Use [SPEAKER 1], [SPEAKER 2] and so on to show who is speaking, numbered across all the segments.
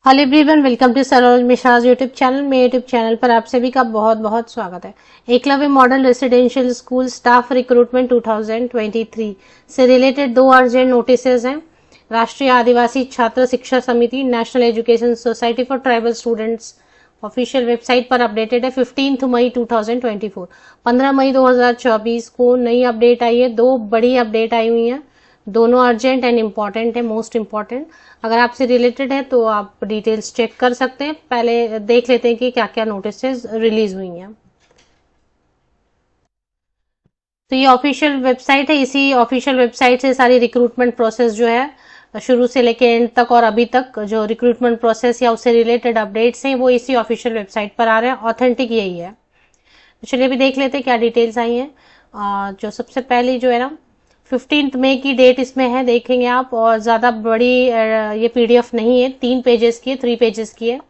[SPEAKER 1] Hello everyone, welcome to Saroj Mishra YouTube channel. मेरे YouTube channel पर आप सभी का बहुत बहुत स्वागत है। Eklavya model residential school staff recruitment 2023 से रिलेटेड दो अर्जेंट नोटिसेस हैं। राष्ट्रीय आदिवासी छात्र शिक्षा समिति, national education society for tribal students official website पर अपडेटेड है 15 मई 2024। 15 मई 2024 को नई अपडेट आई है। दो बड़ी अपडेट आई हुई है, दोनों अर्जेंट एंड इम्पॉर्टेंट है, मोस्ट इम्पॉर्टेंट। अगर आपसे रिलेटेड है तो आप डिटेल्स चेक कर सकते हैं। पहले देख लेते हैं कि क्या क्या नोटिसेस रिलीज हुई हैं। तो ये ऑफिशियल वेबसाइट है, इसी ऑफिशियल वेबसाइट से सारी रिक्रूटमेंट प्रोसेस जो है शुरू से लेके एंड तक और अभी तक जो रिक्रूटमेंट प्रोसेस या उससे रिलेटेड अपडेट्स हैं वो इसी ऑफिशियल वेबसाइट पर आ रहे हैं। ऑथेंटिक यही है। तो चलिए अभी देख लेते हैं क्या डिटेल्स आई हैं। जो सबसे पहले जो है ना 15 मई की डेट इसमें है, देखेंगे आप। और ज़्यादा बड़ी ये पीडीएफ नहीं है, 3 पेजेस की है, 3 पेजेस की है।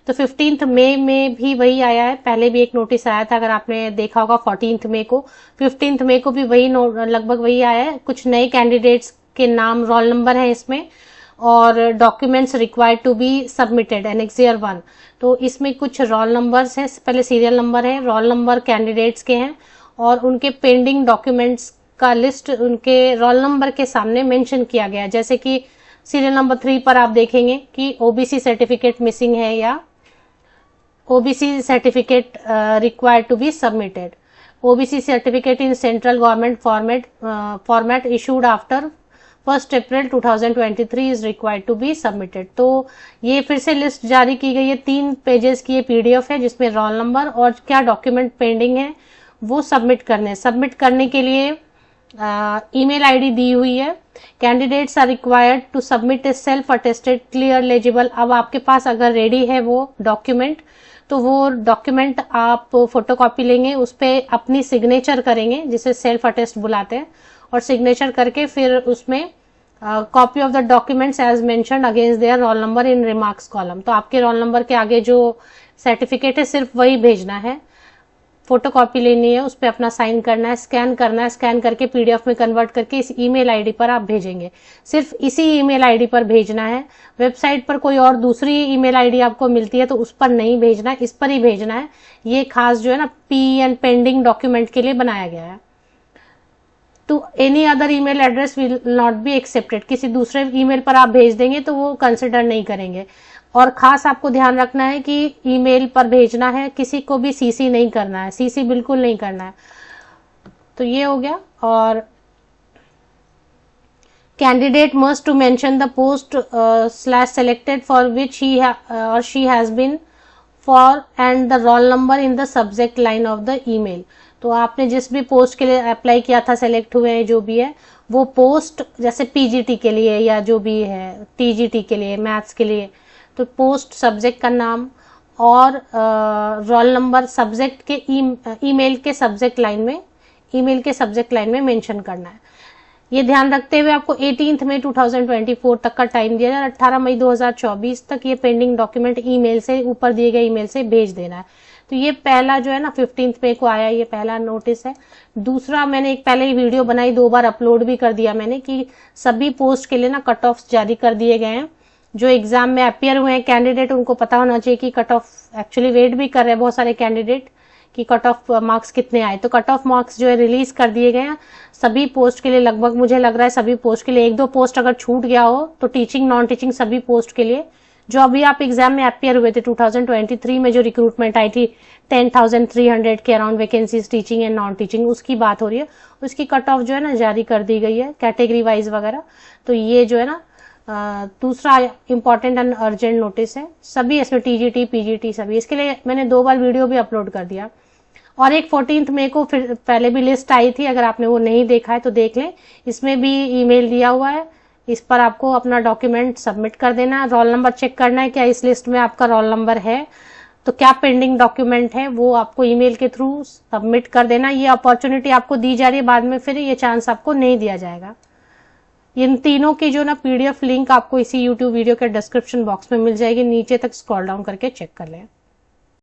[SPEAKER 1] तो 15 मई में भी वही आया है। पहले भी एक नोटिस आया था, अगर आपने देखा होगा 14 मई को। 15 मई को भी वही लगभग वही आया है। कुछ नए कैंडिडेट्स के नाम, रोल नंबर है इसमें, और documents required to be submitted annexure 1। तो इसमें कुछ रोल नंबर्स हैं, पहले सीरियल नंबर है, रोल नंबर कैंडिडेट्स के हैं और उनके पेंडिंग डॉक्यूमेंट्स का लिस्ट उनके रोल नंबर के सामने मेंशन किया गया है। जैसे कि सीरियल नंबर 3 पर आप देखेंगे कि ओबीसी सर्टिफिकेट मिसिंग है या OBC certificate required to be submitted. OBC certificate in central government format issued after 1 April 2023 is required to be submitted. तो ये फिर से लिस्ट जारी की गई है, 3 पेजेस की ये पीडीएफ है जिसमें रोल नंबर और क्या डॉक्यूमेंट पेंडिंग है वो सबमिट करने। सबमिट करने के लिए ईमेल आईडी दी हुई है। Candidates are required to submit a self attested clear legible. अब आपके पास अगर रेडी है वो डॉक्यूमेंट, तो वो डॉक्यूमेंट आप फोटोकॉपी लेंगे, उस पर अपनी सिग्नेचर करेंगे जिसे सेल्फ अटेस्ट बुलाते हैं, और सिग्नेचर करके फिर उसमें copy of the documents as mentioned against their roll number in remarks column. तो आपके रोल नंबर के आगे जो सर्टिफिकेट है सिर्फ वही भेजना है, फोटोकॉपी लेनी है, उस पर अपना साइन करना है, स्कैन करना है, स्कैन करके पीडीएफ में कन्वर्ट करके इस ईमेल आईडी पर आप भेजेंगे। सिर्फ इसी ईमेल आईडी पर भेजना है। वेबसाइट पर कोई और दूसरी ईमेल आईडी आपको मिलती है तो उस पर नहीं भेजना है, इस पर ही भेजना है। ये खास जो है ना पीएन पेंडिंग डॉक्यूमेंट के लिए बनाया गया है। तो any other email address will not be accepted. किसी दूसरे ईमेल पर आप भेज देंगे तो वो कंसिडर नहीं करेंगे। और खास आपको ध्यान रखना है कि ईमेल पर भेजना है, किसी को भी सीसी नहीं करना है, सीसी बिल्कुल नहीं करना है। तो ये हो गया। और candidate must to mention the post slash selected for which he और she has been for and the roll number in the subject line of the email. तो आपने जिस भी पोस्ट के लिए अप्लाई किया था, सेलेक्ट हुए हैं जो भी है, वो पोस्ट जैसे पीजीटी के लिए या जो भी है, टीजीटी के लिए, मैथ्स के लिए, तो पोस्ट सब्जेक्ट का नाम और रोल नंबर सब्जेक्ट के ईमेल के सब्जेक्ट लाइन में मेंशन करना है। ये ध्यान रखते हुए आपको 18 मई 2024 तक का टाइम दिया जाए। 18 मई 2024 तक ये पेंडिंग डॉक्यूमेंट ईमेल से, ऊपर दिए गए ईमेल से भेज देना है। तो ये पहला जो है ना 15 मई को आया, ये पहला नोटिस है। दूसरा, मैंने एक पहले ही वीडियो बनाई, 2 बार अपलोड भी कर दिया मैंने, कि सभी पोस्ट के लिए ना कट ऑफ जारी कर दिए गए हैं। जो एग्जाम में अपियर हुए हैं कैंडिडेट, उनको पता होना चाहिए कि कट ऑफ, एक्चुअली वेट भी कर रहे हैं बहुत सारे कैंडिडेट कि कट ऑफ मार्क्स कितने आए। तो कट ऑफ मार्क्स जो है रिलीज कर दिए गए हैं सभी पोस्ट के लिए। लगभग मुझे लग रहा है सभी पोस्ट के लिए, 1-2 पोस्ट अगर छूट गया हो तो टीचिंग, नॉन टीचिंग सभी पोस्ट के लिए जो अभी आप एग्जाम में अपियर हुए थे 2023 में जो रिक्रूटमेंट आई थी 10,300 के around vacancies teaching and non teaching, उसकी बात हो रही है। उसकी कट ऑफ जो है ना जारी कर दी गई है कैटेगरी वाइज वगैरह। तो ये जो है ना दूसरा इंपॉर्टेंट एंड अर्जेंट नोटिस है। सभी इसमें टीजीटी, पीजीटी सभी, इसके लिए मैंने 2 बार वीडियो भी अपलोड कर दिया। और एक 14 मई को फिर पहले भी लिस्ट आई थी, अगर आपने वो नहीं देखा है तो देख लें, इसमें भी ईमेल दिया हुआ है। इस पर आपको अपना डॉक्यूमेंट सबमिट कर देना है। रोल नंबर चेक करना है क्या इस लिस्ट में आपका रोल नंबर है, तो क्या पेंडिंग डॉक्यूमेंट है वो आपको ईमेल के थ्रू सबमिट कर देना। ये अपॉर्चुनिटी आपको दी जा रही है, बाद में फिर ये चांस आपको नहीं दिया जाएगा। इन तीनों की जो ना पीडीएफ लिंक आपको इसी यूट्यूब वीडियो के डिस्क्रिप्शन बॉक्स में मिल जाएगी, नीचे तक स्क्रॉल डाउन करके चेक कर लें।